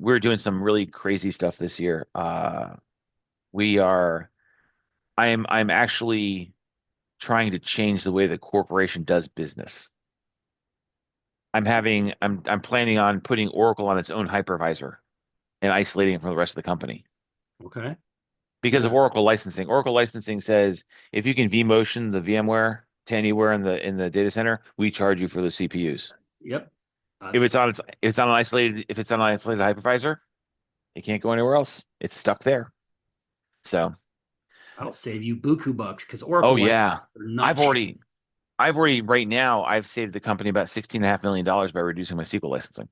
we're doing some really crazy stuff this year. We are. I'm actually trying to change the way the corporation does business. I'm planning on putting Oracle on its own hypervisor and isolating it from the rest of the company Okay. because of Yeah. Oracle licensing. Oracle licensing says if you can vMotion the VMware to anywhere in the data center, we charge you for the CPUs. Yep. If it's That's on its if it's on an isolated if it's on an isolated hypervisor, it can't go anywhere else. It's stuck there. So, that'll save you buku bucks because oh Oracle licenses yeah, are I've nuts. already I've already right now I've saved the company about $16.5 million by reducing my SQL licensing.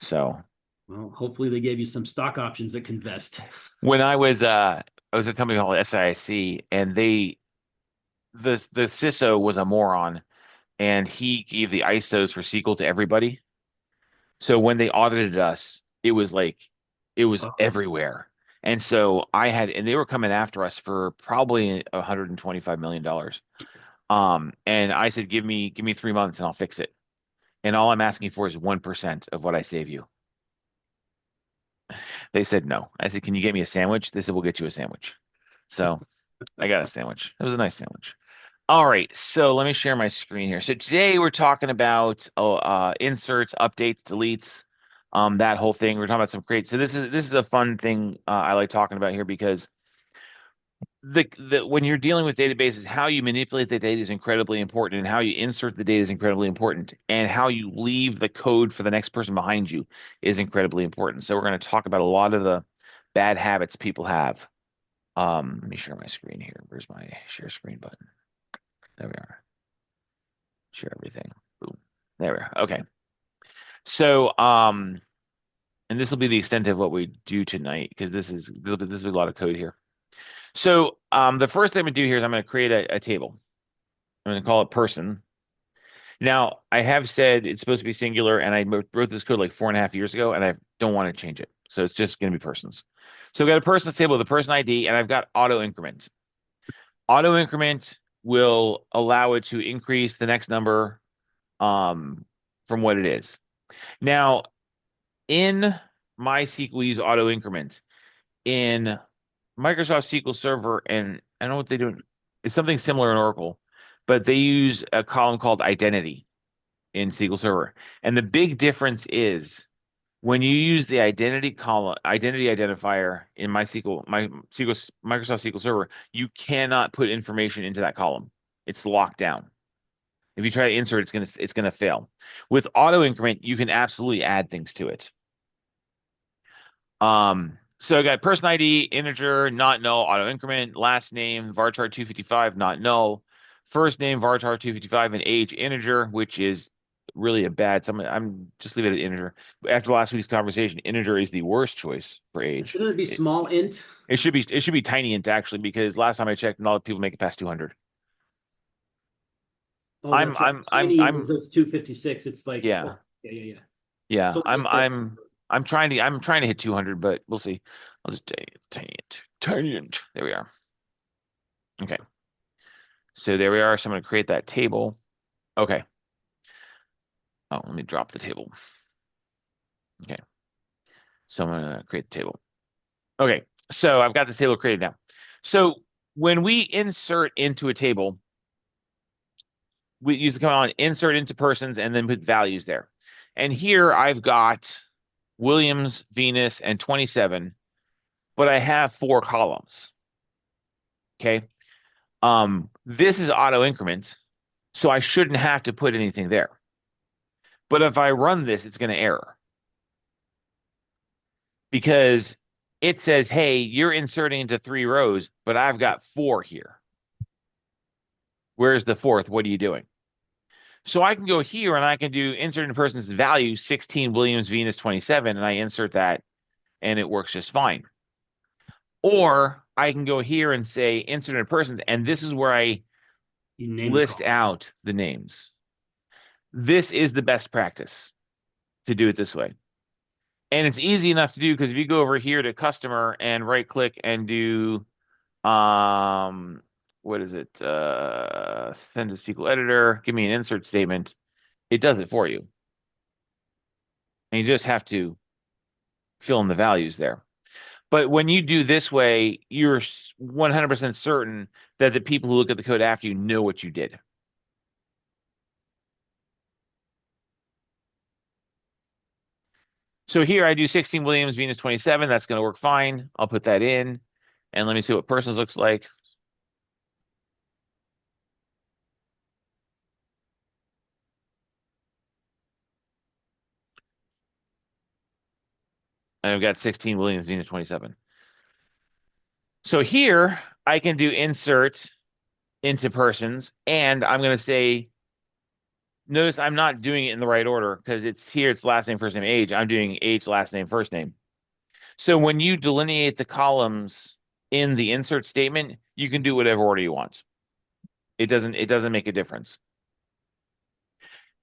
So Well, hopefully they gave you some stock options that can vest. when I was at a company called SIC and the CISO was a moron and he gave the ISOs for SQL to everybody. So when they audited us, it was Uh-oh. everywhere. And so and they were coming after us for probably $125 million. And I said, give me 3 months and I'll fix it. And all I'm asking for is 1% of what I save you. They said no. I said, can you get me a sandwich? They said, we'll get you a sandwich. So I got a sandwich. It was a nice sandwich. All right, so let me share my screen here. So today we're talking about inserts, updates, deletes, that whole thing. We're talking about some great. So this is a fun thing I like talking about here because the when you're dealing with databases, how you manipulate the data is incredibly important, and how you insert the data is incredibly important, and how you leave the code for the next person behind you is incredibly important. So we're going to talk about a lot of the bad habits people have. Let me share my screen here. Where's my share screen button? There we are. Share everything. Boom. There we are. Okay. So, and this will be the extent of what we do tonight because this is a lot of code here. So, the first thing I'm gonna do here is I'm gonna create a table. I'm gonna call it person. Now, I have said it's supposed to be singular, and I wrote this code like 4.5 years ago, and I don't want to change it. So it's just gonna be persons. So I've got a person's table with a person ID, and I've got auto increment. Auto increment will allow it to increase the next number from what it is. Now, in MySQL, we use auto increment. In Microsoft SQL Server, and I don't know what they do. It's something similar in Oracle, but they use a column called identity in SQL Server. And the big difference is when you use the identity column, identity identifier in Microsoft SQL Server, you cannot put information into that column. It's locked down. If you try to insert, it's gonna fail. With auto increment, you can absolutely add things to it. So I got person ID, integer, not null, auto increment, last name, varchar 255, not null, first name, varchar 255, and age integer, which is really a bad. I'm just leave it at integer. After last week's conversation, integer is the worst choice for age. Shouldn't it be It, small int? it should be tiny int actually because last time I checked, not a lot of people make it past 200. Oh, that's right. Tiny is I'm those 256. It's like yeah four. Yeah, yeah, yeah. yeah So like this. I'm trying to hit 200, but we'll see. I'll just tiny int. There we are. Okay. So there we are. So I'm going to create that table. Okay. Oh, let me drop the table. Okay. So I'm going to create the table. Okay. So I've got this table created now. So when we insert into a table, we use the command insert into persons and then put values there. And here I've got Williams, Venus, and 27, but I have 4 columns. Okay. This is auto increment, so I shouldn't have to put anything there. But if I run this, it's going to error because it says, hey, you're inserting into 3 rows, but I've got 4 here. Where's the fourth? What are you doing? So I can go here and I can do insert in person's value 16 Williams Venus 27, and I insert that and it works just fine. Or I can go here and say insert in persons, and this is where I You name the list column. out the names. This is the best practice to do it this way. And it's easy enough to do because if you go over here to customer and right click and do um what is it? Send to SQL editor, give me an insert statement. It does it for you. And you just have to fill in the values there. But when you do this way, you're 100% certain that the people who look at the code after you know what you did. So here I do 16 Williams, Venus 27. That's going to work fine. I'll put that in. And let me see what persons looks like. And I've got 16 Williams, Venus 27. So here I can do insert into persons, and I'm going to say, notice I'm not doing it in the right order because it's last name, first name, age. I'm doing age, last name, first name. So when you delineate the columns in the insert statement, you can do whatever order you want. It doesn't make a difference.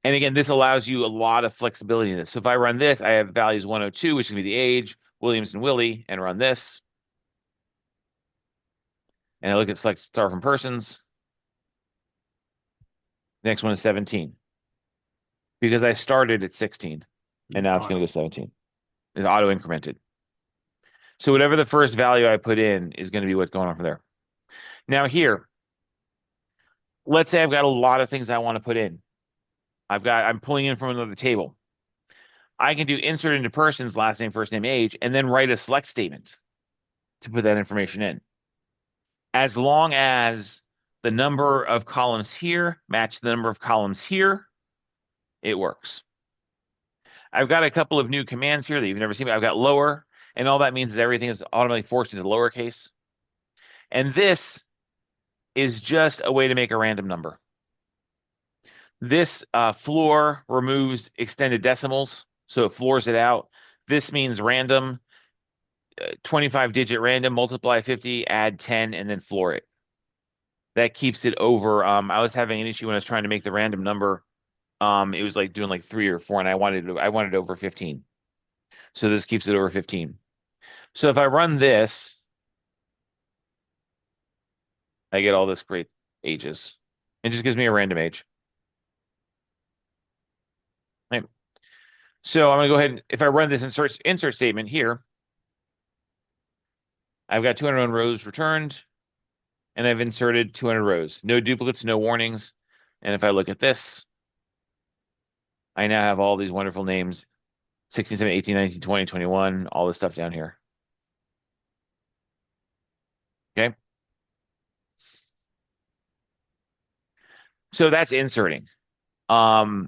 And again, this allows you a lot of flexibility in this. So if I run this, I have values 102, which is going to be the age, Williams and Willie, and run this. And I look at select star from persons. Next one is 17. Because I started at 16, and now it's going to go 17. It's auto incremented. So whatever the first value I put in is going to be what's going on from there. Now here, let's say I've got a lot of things I want to put in. I'm pulling in from another table. I can do insert into persons, last name, first name, age, and then write a select statement to put that information in. As long as the number of columns here match the number of columns here, it works. I've got a couple of new commands here that you've never seen. I've got lower, and all that means is everything is automatically forced into lowercase. And this is just a way to make a random number. This floor removes extended decimals, so it floors it out. This means random, 25-digit random, multiply 50, add 10, and then floor it. That keeps it over. I was having an issue when I was trying to make the random number. It was like doing like 3 or 4, and I wanted over 15. So this keeps it over 15. So if I run this, I get all this great ages. It just gives me a random age. Right. So I'm going to go ahead and if I run this insert statement here, I've got 201 rows returned, and I've inserted 200 rows. No duplicates, no warnings. And if I look at this, I now have all these wonderful names, 16, 17, 18, 19, 20, 21, all this stuff down here. Okay. So that's inserting. I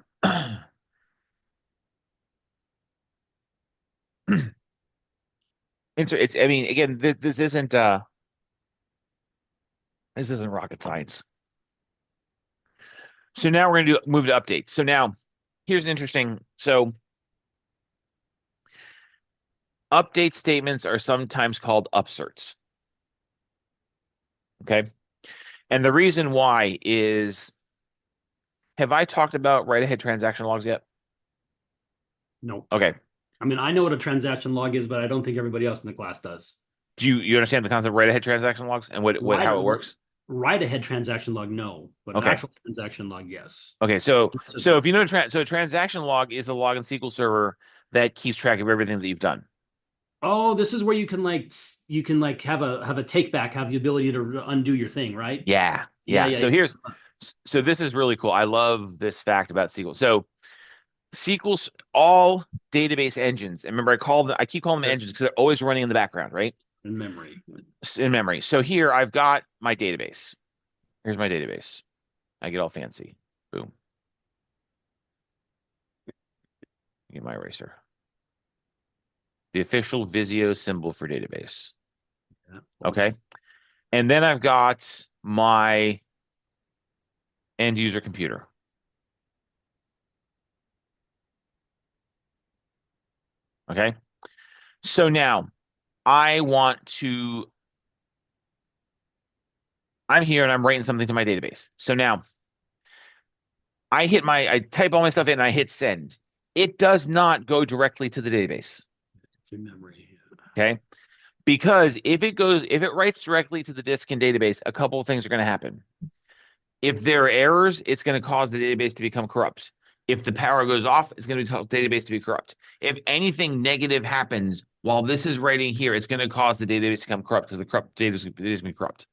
mean, again, this isn't rocket science. So now we're going to move to updates. So now here's an interesting, so update statements are sometimes called upserts. Okay. And the reason why is, have I talked about write-ahead transaction logs yet? No. Okay. I mean, I know what a transaction log is, but I don't think everybody else in the class does. Do you understand the concept of write-ahead transaction logs and how it works? Write-ahead transaction log, no, but an actual transaction log, yes. Okay, so if you know, so a transaction log is the log in SQL Server that keeps track of everything that you've done. Oh, this is where you can have a take back, have the ability to undo your thing, right? Yeah. So this is really cool. I love this fact about SQL. So SQL's all database engines. And remember, I keep calling them engines because they're always running in the background, right? In memory. In memory. So here I've got my database. Here's my database. I get all fancy. Boom. Get my eraser. The official Visio symbol for database. Yeah, okay. And then I've got my end user computer. Okay. So now I'm here and I'm writing something to my database. So now I type all my stuff in and I hit send. It does not go directly to the database. It's in memory. Okay. Because if it writes directly to the disk and database, a couple of things are going to happen. If there are errors, it's going to cause the database to become corrupt. If the power goes off, it's going to tell the database to be corrupt. If anything negative happens while this is writing here, it's going to cause the database to become corrupt because the corrupt data is going to be corrupt.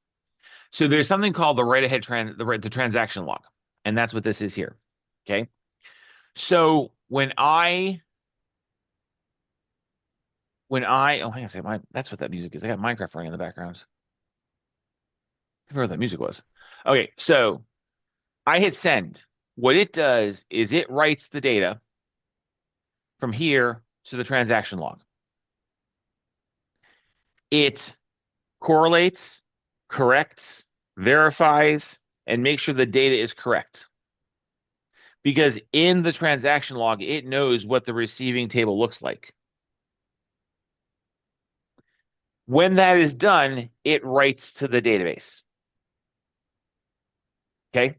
So there's something called the write-ahead the transaction log, and that's what this is here. Okay. So when I oh, hang on a second, that's what that music is. I got Minecraft running in the background. I forgot what that music was. Okay, so I hit send. What it does is it writes the data from here to the transaction log. It correlates, corrects, verifies, and makes sure the data is correct. Because in the transaction log, it knows what the receiving table looks like. When that is done, it writes to the database. Okay.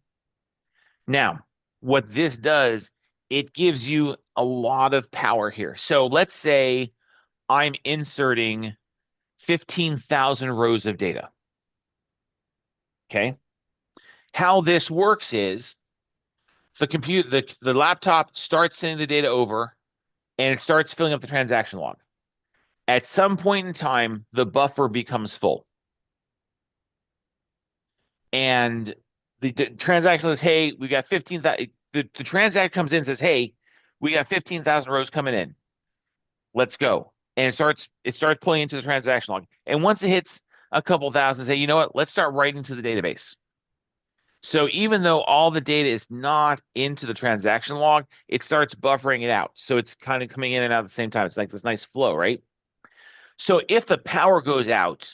Now, what this does, it gives you a lot of power here. So let's say I'm inserting 15,000 rows of data. Okay. How this works is the laptop starts sending the data over and it starts filling up the transaction log. At some point in time, the buffer becomes full. And the transaction says, hey, we got 15,000. The transaction comes in and says, hey, we got 15,000 rows coming in. Let's go. And it starts pulling into the transaction log. And once it hits a couple thousand, say, you know what? Let's start writing to the database. So even though all the data is not into the transaction log, it starts buffering it out. So it's kind of coming in and out at the same time. It's like this nice flow, right? So if the power goes out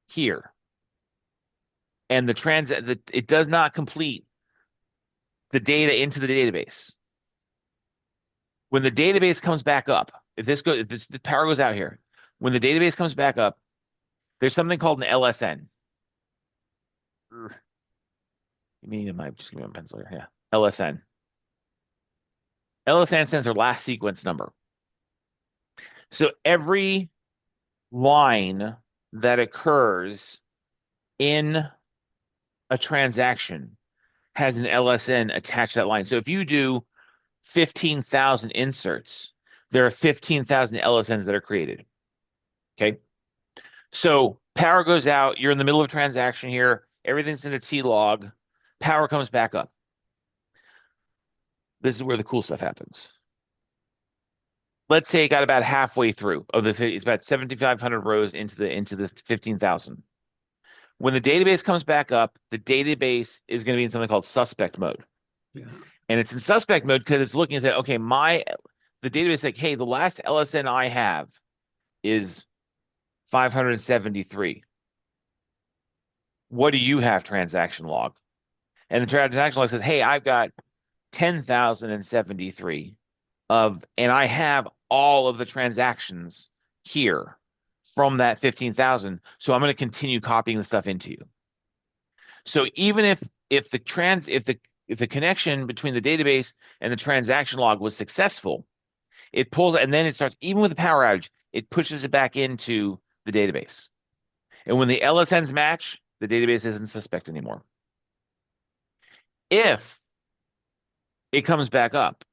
here and it does not complete the data into the database, when the database comes back up, if the power goes out here, when the database comes back up, there's something called an LSN. Just give me my pencil here. Yeah, LSN. LSN stands for last sequence number. So every line that occurs in a transaction has an LSN attached to that line. So if you do 15,000 inserts, there are 15,000 LSNs that are created. Okay. So power goes out. You're in the middle of a transaction here. Everything's in a T log. Power comes back up. This is where the cool stuff happens. Let's say it got about halfway through it's about 7,500 rows into the 15,000. When the database comes back up, the database is going to be in something called suspect mode. Yeah. And it's in suspect mode because it's looking and saying, okay, the database is like, hey, the last LSN I have is 573. What do you have, transaction log? And the transaction log says, hey, I've got 10,073 and I have all of the transactions here from that 15,000. So I'm going to continue copying the stuff into you. So even if the connection between the database and the transaction log was successful, it pulls, and then it starts, even with the power outage, it pushes it back into the database. And when the LSNs match, the database isn't suspect anymore. If it comes back up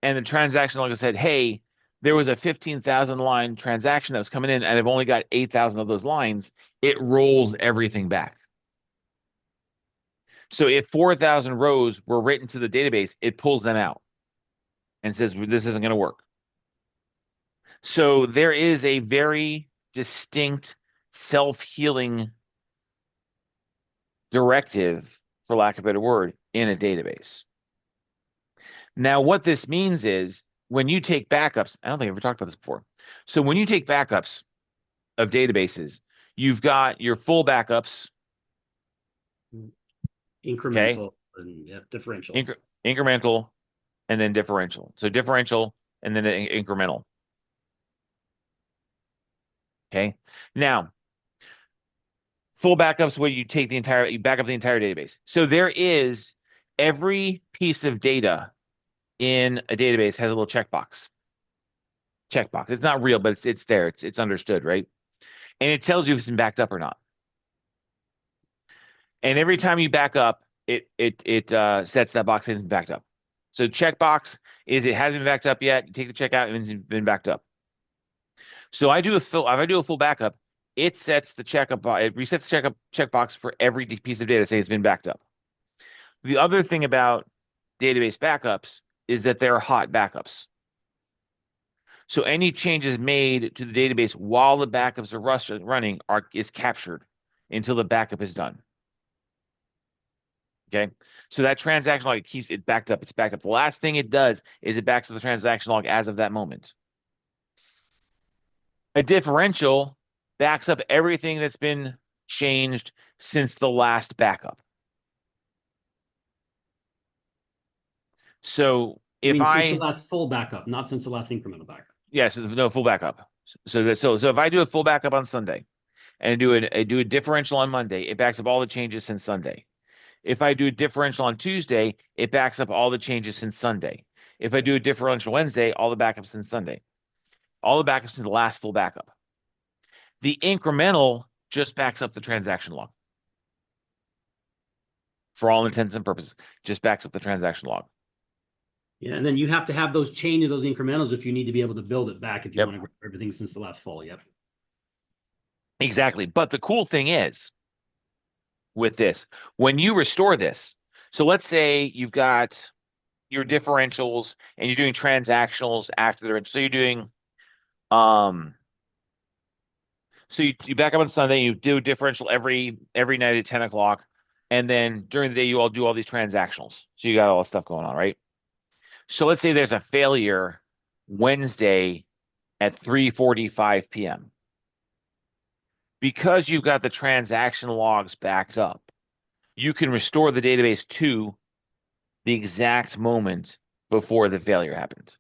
and the transaction log said, hey, there was a 15,000 line transaction that was coming in and I've only got 8,000 of those lines, it rolls everything back. So if 4,000 rows were written to the database, it pulls them out and says, this isn't going to work. So there is a very distinct self-healing directive, for lack of a better word, in a database. Now, what this means is when you take backups, I don't think I've ever talked about this before. So when you take backups of databases, you've got your full backups. Incremental and differential. Incremental and then differential. So differential and then incremental. Okay. Now, full backups where you back up the entire database. So there is every piece of data in a database has a little checkbox. It's not real, but it's there. It's understood, right? And it tells you if it's been backed up or not. And every time you back up, it sets that box as backed up. So checkbox is it hasn't been backed up yet. You take the check out and it's been backed up. So if I do a full backup, it sets the it resets the checkbox for every piece of data, say it's been backed up. The other thing about database backups is that they're hot backups. So any changes made to the database while the backups are running is captured until the backup is done. Okay. So that transaction log, it keeps it backed up. It's backed up. The last thing it does is it backs up the transaction log as of that moment. A differential backs up everything that's been changed since the last backup. So I if mean, since the I, last full backup, not since the last incremental backup. yes, no full backup. So if I do a full backup on Sunday and I do a differential on Monday, it backs up all the changes since Sunday. If I do a differential on Tuesday, it backs up all the changes since Sunday. If I do a differential Wednesday, all the backups since Sunday. All the backups since the last full backup. The incremental just backs up the transaction log. For all intents and purposes, just backs up the transaction log. Yeah, and then you have to have those changes, those incrementals, if you need to be able to build it back if you Yep. want to grab everything since the last fall. Yep. Exactly. But the cool thing is with this, when you restore this, so let's say you've got your differentials and you're doing transactionals after the so you're doing so you back up on Sunday, you do a differential every night at 10 o'clock, and then during the day you all do all these transactionals. So you got all this stuff going on, right? So let's say there's a failure Wednesday at 3:45 p.m. Because you've got the transaction logs backed up, you can restore the database to the exact moment before the failure happened.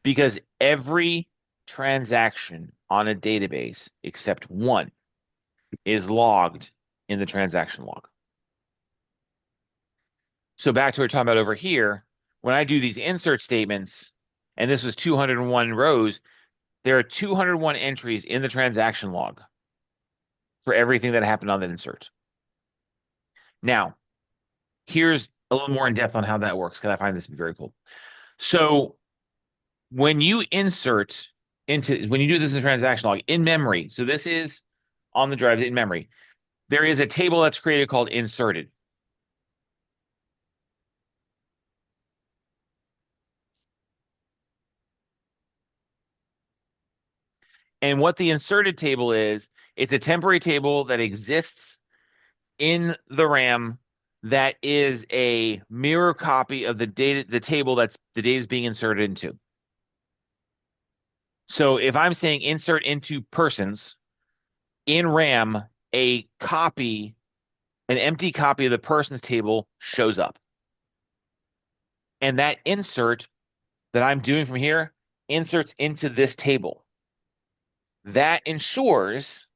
Because every transaction on a database, except one, is logged in the transaction log. So back to what we're talking about over here, when I do these insert statements, and this was 201 rows, there are 201 entries in the transaction log for everything that happened on that insert. Now, here's a little more in depth on how that works because I find this to be very cool. So when you insert when you do this in the transaction log in memory, so this is on the drive in memory, there is a table that's created called inserted. And what the inserted table is, it's a temporary table that exists in the RAM that is a mirror copy of the table that's the data is being inserted into. So if I'm saying insert into persons in RAM, an empty copy of the persons table shows up. And that insert that I'm doing from here inserts into this table. That ensures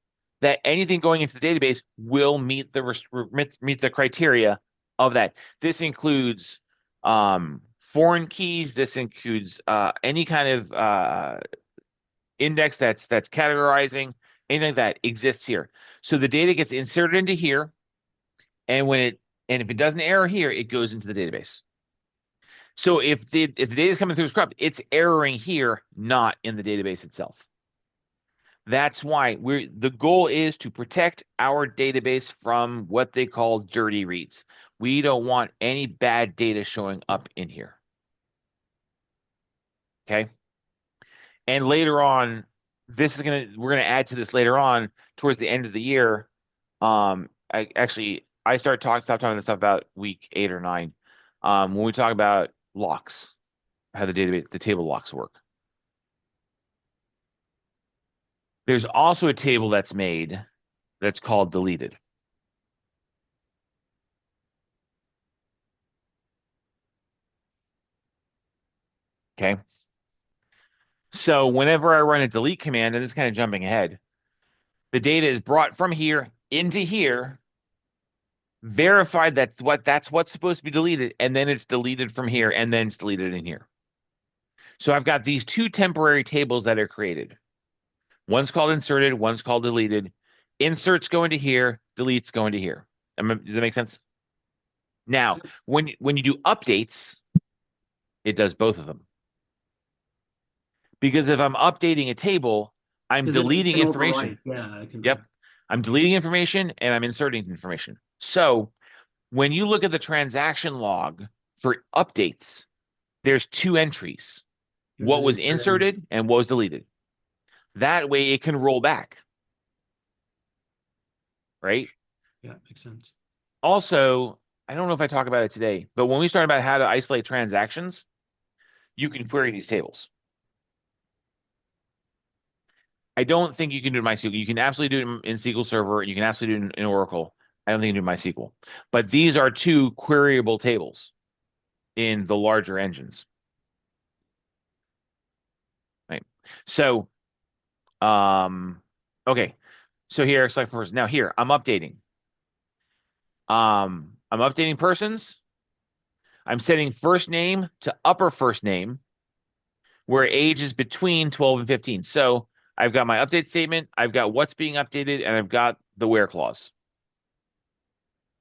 that anything going into the database will meet the criteria of that. This includes foreign keys. This includes any kind of index that's categorizing. Anything like that exists here. So the data gets inserted into here, and if it does an error here, it goes into the database. So if the data is coming through as corrupt, it's erroring here, not in the database itself. That's why the goal is to protect our database from what they call dirty reads. We don't want any bad data showing up in here. Okay. And later on, we're gonna add to this later on towards the end of the year. I stop talking this stuff about week 8 or 9. When we talk about locks, how the table locks work. There's also a table that's made that's called deleted. Okay. So whenever I run a delete command, and this is kind of jumping ahead, the data is brought from here into here, verified that's what's supposed to be deleted, and then it's deleted from here, and then it's deleted in here. So I've got these two temporary tables that are created. One's called inserted, one's called deleted. Inserts go into here, deletes go into here. Does that make sense? Now, when you do updates, it does both of them. Because if I'm updating a table, I'm Because it deleting can information. overwrite. Yeah, it can. Yep. I'm deleting information and I'm inserting information. So when you look at the transaction log for updates, there's two entries, There's what an was insert. inserted and what was deleted. That way it can roll back, right? Yeah, makes sense. Also, I don't know if I talk about it today, but when we start about how to isolate transactions, you can query these tables. I don't think you can do it in MySQL. You can absolutely do it in SQL Server. You can absolutely do it in Oracle. I don't think you can do MySQL. But these are two queryable tables in the larger engines, right? So, okay. So here, select first. Now here, I'm updating. I'm updating persons. I'm setting first name to upper first name, where age is between 12 and 15. So I've got my update statement, I've got what's being updated, and I've got the where clause,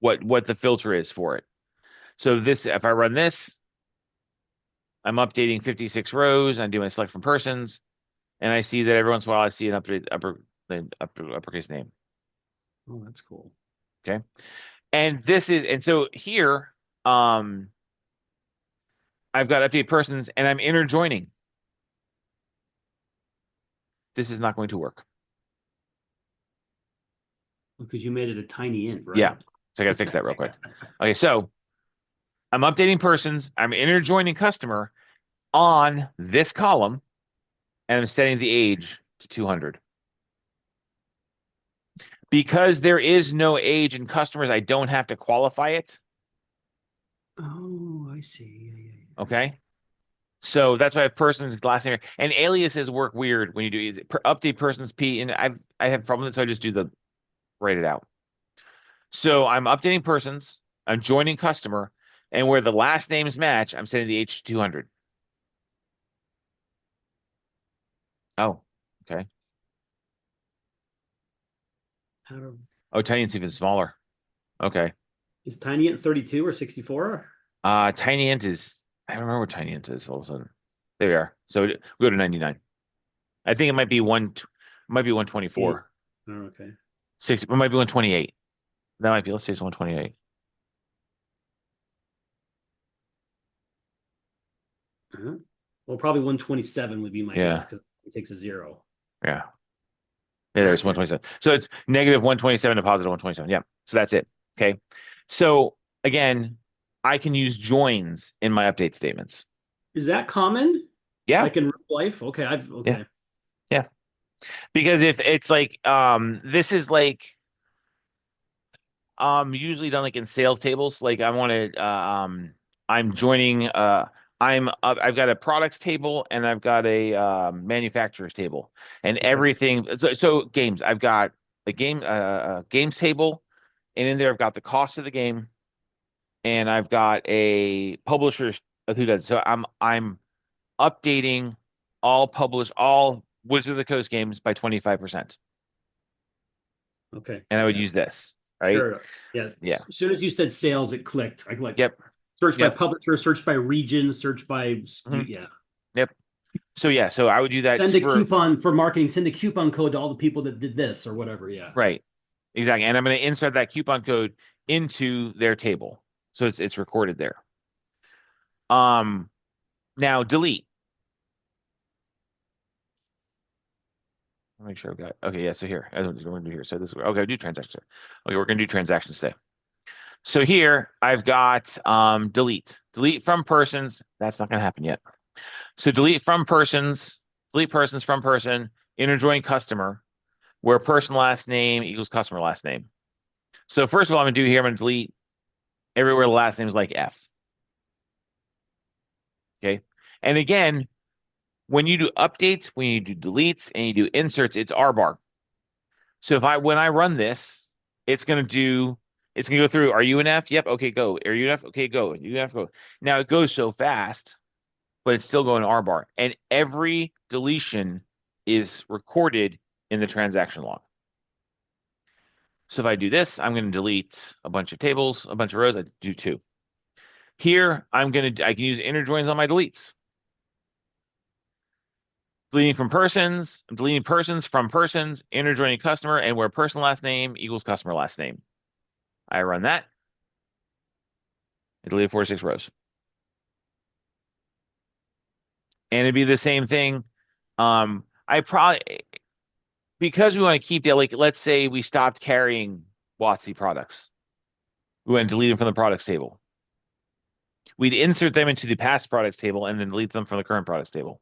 what the filter is for it. So this, if I run this, I'm updating 56 rows. I'm doing a select from persons, and I see that every once in a while I see an uppercase name. Oh, that's cool. Okay, and so here, I've got update persons, and I'm interjoining. This is not going to work. Because you made it a tiny int, Yeah, right? so I got to fix that real quick. Okay, so I'm updating persons. I'm interjoining customer on this column, and I'm setting the age to 200. Because there is no age in customers, I don't have to qualify it. Oh, I see. Yeah, yeah, yeah. Okay. So that's why I have persons last name and aliases work weird when you do update persons P, and I have problems, so I just do the write it out. So I'm updating persons, I'm joining customer, and where the last names match, I'm setting the age to 200. Oh, okay. How do, Oh, tiny int's even smaller. Okay. is tiny int 32 or 64? Tiny int is, I don't remember what tiny int is all of a sudden. There we are. So we go to 99. I think it might be Eight. 124. Oh, okay. 60, it might be 128. That might be, let's say it's 128. Uh-huh. Well, probably 127 would be my guess Yeah. because it takes a zero. Yeah. Yeah, there's 127. So it's negative 127 to positive 127. Yeah. So that's it. Okay. So again, I can use joins in my update statements. Is that common? Yeah. Like in real life? Okay, Yeah. okay. Yeah. Because if it's like this is like usually done like in sales tables. Like I want to I'm joining I've got a products table and I've got a manufacturers table and Okay. everything. So games, I've got a games table, and in there I've got the cost of the game, and I've got a publishers who does. So I'm updating all Wizard of the Coast games by 25%. Okay. And I would Yeah. use this, right? Sure. Yes. Yeah. As soon as you said sales, it clicked. I like Yep. search by Yep. publisher, search by region, search by hmm yeah. Yep. So yeah, so I would do that Send a for coupon for marketing, send a coupon code to all the people that did this or whatever. Yeah. right. Exactly. And I'm going to insert that coupon code into their table. So it's recorded there. Um Now delete. Let me make sure I've got okay, yeah. So here, I don't know what we're gonna do here. So this is okay, do transactions. Okay, we're gonna do transactions today. So here I've got delete. Delete from persons. That's not gonna happen yet. So delete persons from person, interjoin customer, where person last name equals customer last name. So first of all, I'm gonna do here, I'm gonna delete everywhere the last name is like F. Okay. And again, when you do updates, when you do deletes, and you do inserts, it's R bar. So when I run this, it's gonna go through. Are you an F? Yep. Okay, go. Are you an F? Okay, go. You have to go. Now it goes so fast, but it's still going R bar. And every deletion is recorded in the transaction log. So if I do this, I'm going to delete a bunch of tables, a bunch of rows. I do two. Here, I can use inner joins on my deletes. Deleting from persons, I'm deleting persons from persons, inner joining customer, and where person last name equals customer last name. I run that. I deleted 46 rows. And it'd be the same thing. I probably, because we want to keep the, like, let's say we stopped carrying WotC products. We went and delete them from the products table. We'd insert them into the past products table and then delete them from the current products table.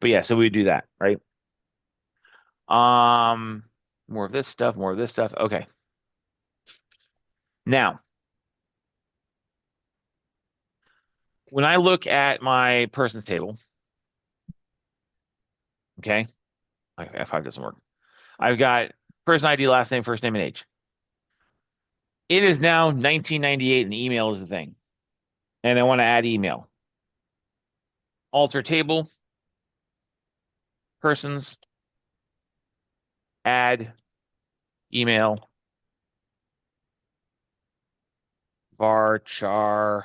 But yeah, so we would do that, right? More of this stuff, more of this stuff. Okay. Now, when I look at my persons table, okay, F5 doesn't work. I've got person ID, last name, first name, and age. It is now 1998 and email is the thing. And I want to add email. Alter table, persons, add email, varchar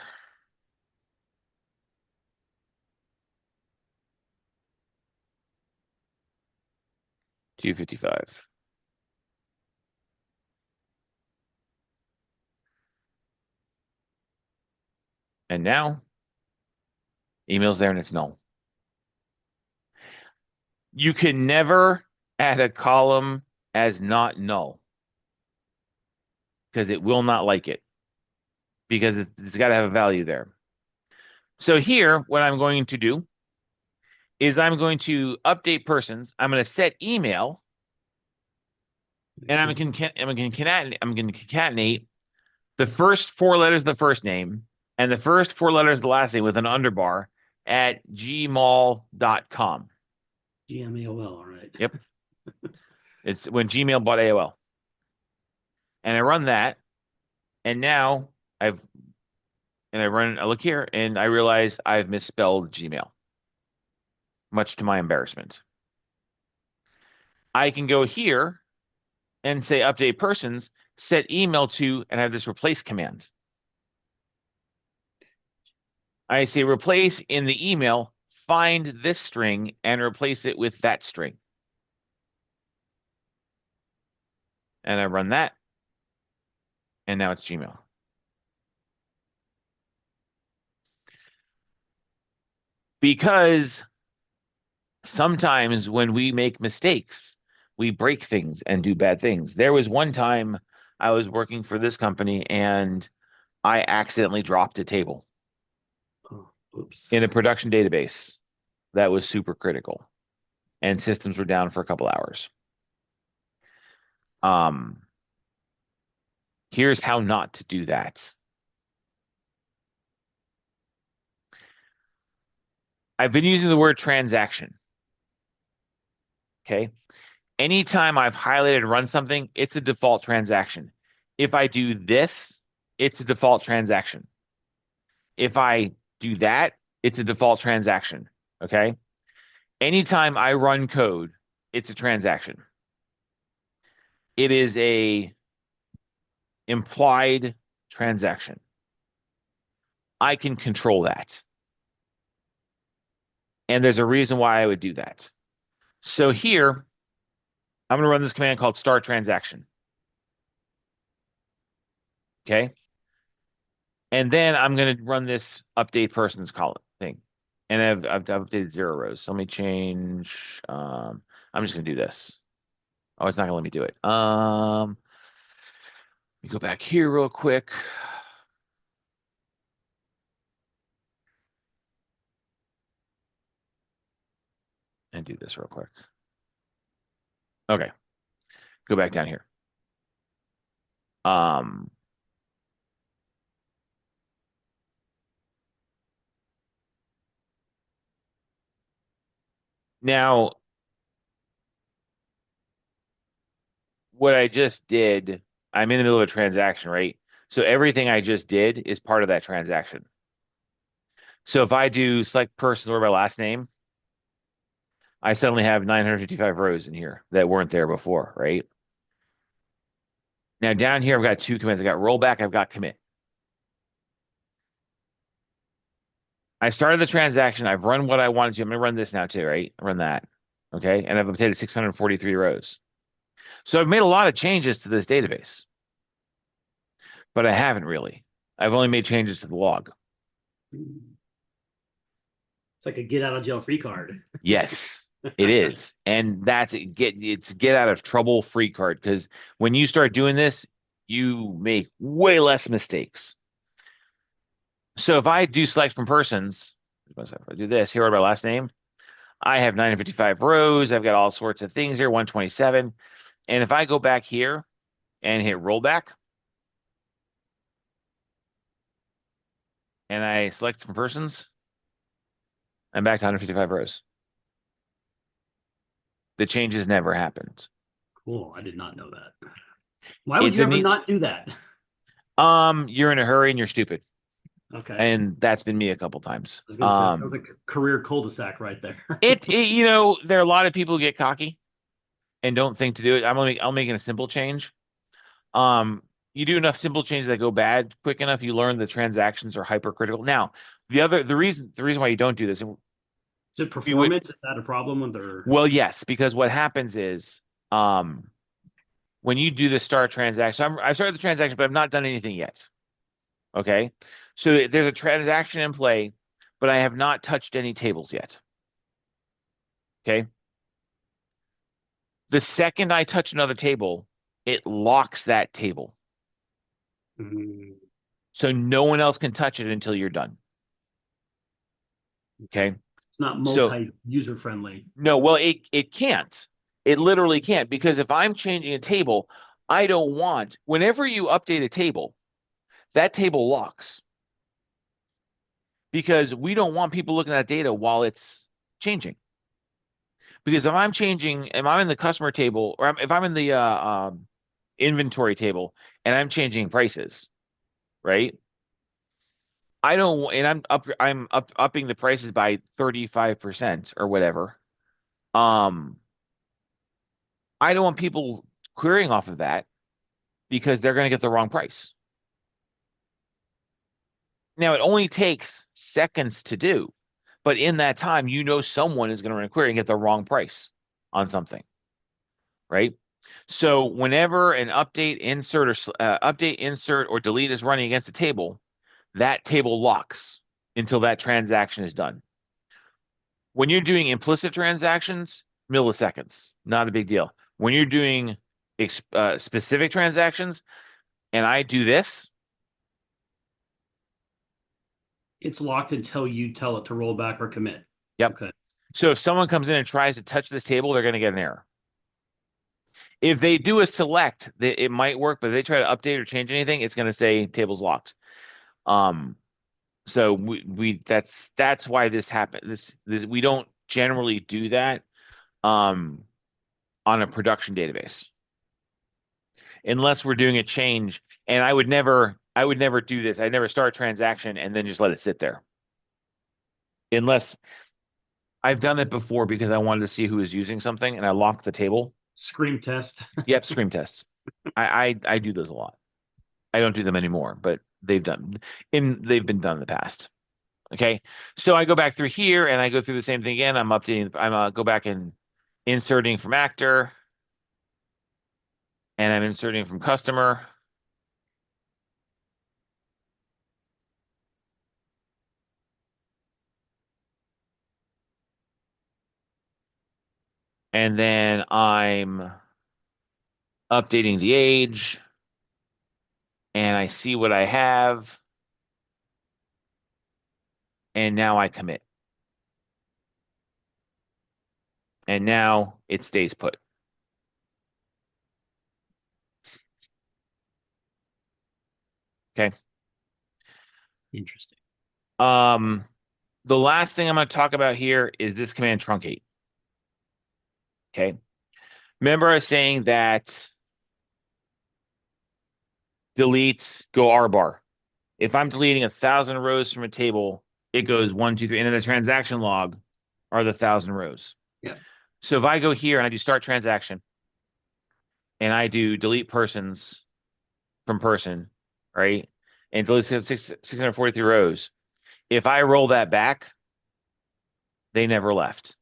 255. And now email's there and it's null. You can never add a column as not null because it will not like it because it's got to have a value there. So here, what I'm going to do is I'm going to update persons. I'm going to set email, and I'm going to concatenate the first four letters of the first name and the first four letters of the last name with an underbar at gmail.com. GMAOL, all right. Yep. It's when Gmail bought AOL. And I run that, and now I look here, and I realize I've misspelled Gmail, much to my embarrassment. I can go here and say update persons, set email to, and have this replace command. I say replace in the email, find this string and replace it with that string. And I run that. And now it's Gmail. Because sometimes when we make mistakes, we break things and do bad things. There was one time I was working for this company and I accidentally dropped a table in a production database that was super critical, and systems were down for a couple hours. Here's how not to do that. I've been using the word transaction. Okay. Anytime I've highlighted run something, it's a default transaction. If I do this, it's a default transaction. If I do that, it's a default transaction. Okay. Anytime I run code, it's a transaction. It is a implied transaction. I can control that. And there's a reason why I would do that. So here, I'm going to run this command called start transaction. Okay. And then I'm going to run this update persons column thing. And I've updated 0 rows. So let me change. I'm just going to do this. Oh, it's not going to let me do it. Let me go back here real quick. And do this real quick. Okay. Go back down here. Now, what I just did, I'm in the middle of a transaction, right? So everything I just did is part of that transaction. So if I do select person or my last name, I suddenly have 955 rows in here that weren't there before, right? Now down here, I've got two commands. I've got rollback, I've got commit. I started the transaction. I've run what I wanted to. I'm going to run this now too, right? Run that. Okay. And I've updated 643 rows. So I've made a lot of changes to this database, but I haven't really. I've only made changes to the log. It's like a get out of jail free card. Yes, it is. And it's get out of trouble free card because when you start doing this, you make way less mistakes. So if I do select from persons, if I do this, here are my last name. I have 955 rows. I've got all sorts of things here, 127. And if I go back here and hit rollback and I select from persons, I'm back to 155 rows. The changes never happened. Cool. I did not know that. Why would It's you a ever neat, not do that? you're in a hurry and you're stupid. Okay. And that's been me a couple times. I was gonna say it sounds like a career cul-de-sac right there. There are a lot of people who get cocky and don't think to do it. I'm making a simple change. Um, you do enough simple changes that go bad quick enough, you learn the transactions are hypercritical. Now, the reason why you don't do this, and Is it we would, performance? Is that a problem with their well, yes, because what happens is, um, when you do the start transaction, I started the transaction, but I've not done anything yet. Okay, so there's a transaction in play, but I have not touched any tables yet. Okay, the second I touch another table, it locks that table. Mm, So no one else can touch it until you're done. Okay. it's not So multi-user friendly. no, well, it can't. It literally can't because if I'm changing a table, I don't want whenever you update a table, that table locks because we don't want people looking at data while it's changing. Because if I'm in the customer table or if I'm in the inventory table and I'm changing prices, right? I don't, and upping the prices by 35% or whatever. Um, I don't want people querying off of that because they're going to get the wrong price. Now, it only takes seconds to do, but in that time, someone is going to run a query and get the wrong price on something, right? So whenever an update, insert, or delete is running against a table, that table locks until that transaction is done. When you're doing implicit transactions, milliseconds, not a big deal. When you're doing specific transactions, and I do this, It's locked until you tell it to roll back or commit. yep. Okay. So if someone comes in and tries to touch this table, they're going to get an error. If they do a select, it might work, but if they try to update or change anything, it's going to say table's locked. Um, so that's why this happened. This we don't generally do that on a production database unless we're doing a change. And I would never do this. I never start a transaction and then just let it sit there. Unless I've done it before because I wanted to see who was using something and I locked the table. Scream test. Yep, scream tests. I do those a lot. I don't do them anymore, but they've been done in the past. Okay. So I go back through here and I go through the same thing again. Go back and inserting from actor and I'm inserting from customer. And then I'm updating the age and I see what I have. And now I commit. And now it stays put. Okay. Interesting. Um, the last thing I'm going to talk about here is this command truncate. Okay. Remember I was saying that deletes go R bar. If I'm deleting 1,000 rows from a table, it goes 1, 2, 3, and then the transaction log are the 1,000 rows. Yeah. So if I go here and I do start transaction and I do delete persons from person, right? And delete 643 rows, If I roll that back, they never left.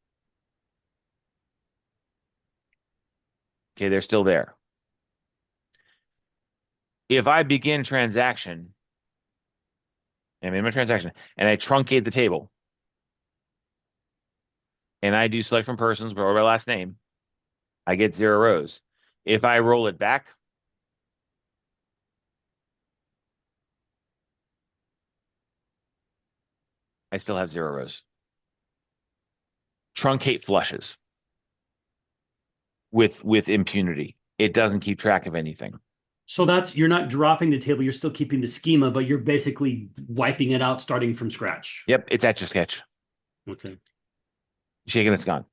Okay, they're still there. If I begin transaction, I'm in my transaction, and I truncate the table, and I do select from persons or by last name, I get 0 rows. If I roll it back, I still have 0 rows. Truncate flushes with impunity. It doesn't keep track of anything. So that's you're not dropping the table, you're still keeping the schema, but you're basically wiping it out starting from scratch. Yep, it's Etch a Sketch. Okay. Shaking, it's gone.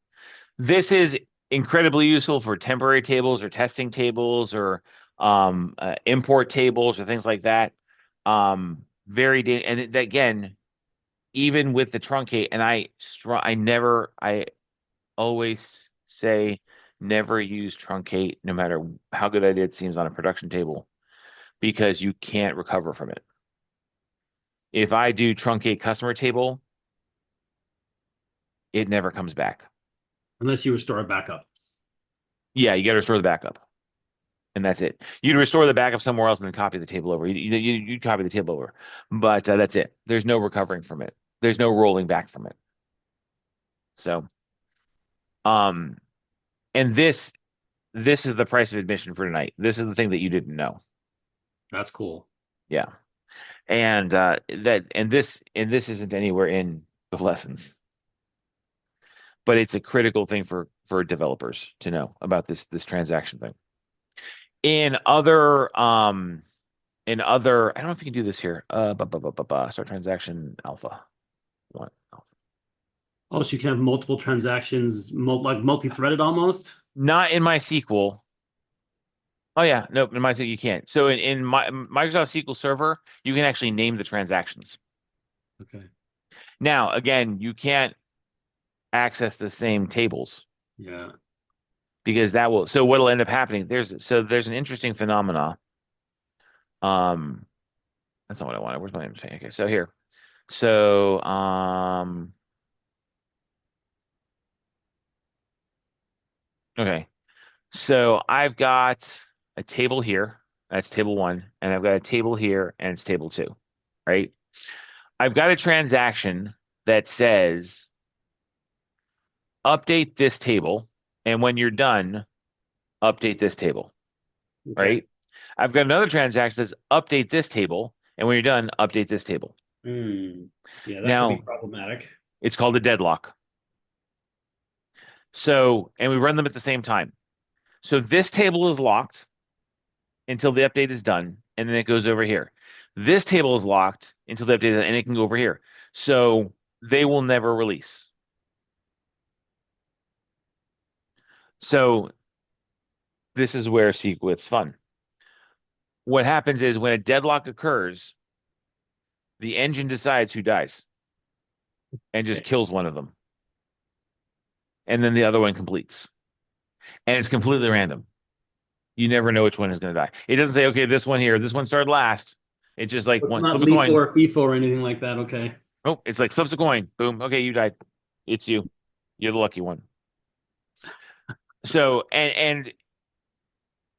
This is incredibly useful for temporary tables or testing tables or import tables or things like that. And again, even with the truncate, and I always say never use truncate, no matter how good it seems on a production table, because you can't recover from it. If I do truncate customer table, it never comes back. Unless you restore a backup. Yeah, you got to restore the backup, and that's it. You'd restore the backup somewhere else and then copy the table over. You'd copy the table over, but that's it. There's no recovering from it. There's no rolling back from it. So, um, and this is the price of admission for tonight. This is the thing that you didn't know. That's cool. Yeah, and this isn't anywhere in the lessons, but it's a critical thing for developers to know about this transaction thing. In other I don't know if you can do this here. Start transaction alpha. One alpha. Oh, so you can have multiple transactions, like multi-threaded almost? Not in MySQL. Oh yeah, nope, in MySQL you can't. So in Microsoft SQL Server, you can actually name the transactions. Okay. Now, again, you can't access the same tables Yeah. because that will, so what'll end up happening, there's an interesting phenomena. Um, that's not what I wanted. Where's my name? Okay, so here. So okay. So I've got a table here, that's table one, and I've got a table here, and it's table two, right? I've got a transaction that says update this table, and when you're done, update this table, Okay. right? I've got another transaction that says update this table, and when you're done, update this table. Hmm. Yeah, that could be Now, problematic. it's called a deadlock. So, and we run them at the same time. So this table is locked until the update is done, and then it goes over here. This table is locked until the update, and it can go over here. So they will never release. So this is where SQL's fun. What happens is when a deadlock occurs, the engine decides who dies and just Okay. kills one of them. And then the other one completes. And it's completely random. You never know which one is going to die. It doesn't say, okay, this one here, this one started last. It's just like It's one, not flip a LIFO coin. or FIFO or anything like that. Okay. Oh, it's like flips a coin. Boom. Okay, you died. It's you. You're the lucky one. So, and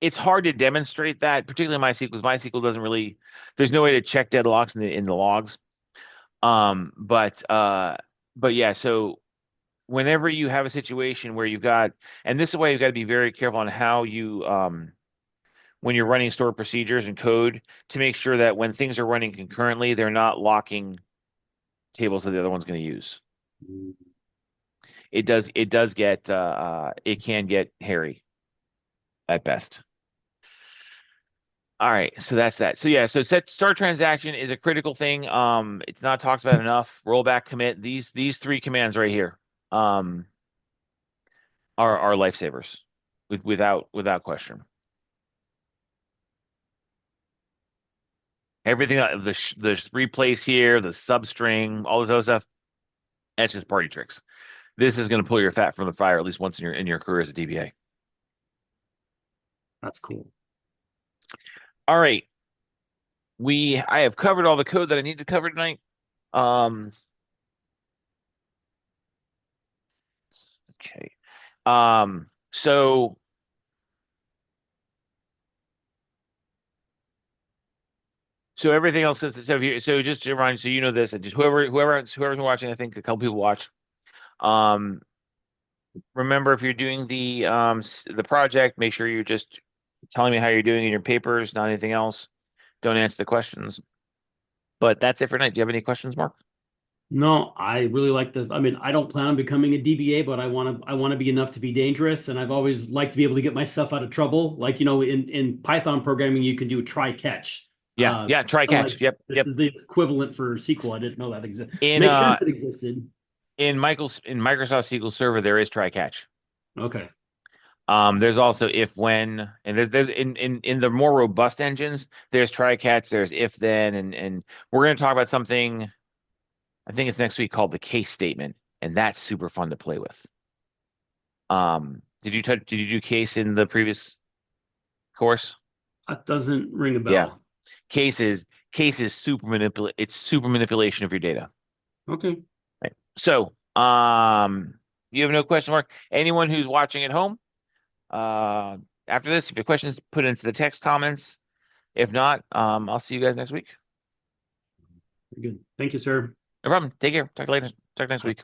it's hard to demonstrate that, particularly MySQL, because MySQL doesn't really, there's no way to check deadlocks in the logs. Um, but uh, but yeah, so whenever you have a situation where you've got, and this is why you've got to be very careful on how you when you're running stored procedures and code to make sure that when things are running concurrently, they're not locking tables that the other one's going to use. It does get it can get hairy at best. All right, so that's that. So yeah, so set start transaction is a critical thing. It's not talked about enough. Rollback commit. These three commands right here, um, are lifesavers, without question. Everything the replace here, the substring, all this other stuff, that's just party tricks. This is going to pull your fat from the fire at least once in your career as a DBA. That's cool. All right, I have covered all the code that I need to cover tonight. Um, okay. So everything else is so if you so just to remind you, so you know this, and just whoever's watching, I think a couple people watch. Um, remember if you're doing the project, make sure you're just telling me how you're doing in your papers, not anything else. Don't answer the questions. But that's it for tonight. Do you have any questions, Mark? No, I really like this. I mean, I don't plan on becoming a DBA, but I want to be enough to be dangerous, and I've always liked to be able to get myself out of trouble. Like, in Python programming, you can do try catch. Yeah, yeah. It's Try kind of like catch. Yep, this yep. is the equivalent for SQL. I didn't know that existed. In Makes uh sense it existed. in Microsoft SQL Server, there is try catch. Okay. There's also if when, and there's in the more robust engines, there's try catch, there's if then, and we're going to talk about something. I think it's next week called the case statement, and that's super fun to play with. Did you do case in the previous course? That doesn't ring a Yeah, bell. case is super manipulation of your data. Okay. Right. So, you have no question mark. Anyone who's watching at home, uh, after this, if you have questions, put it into the text comments. If not, I'll see you guys next week. Good. Thank you, sir. No problem. Take care. Talk to you later. Talk next week.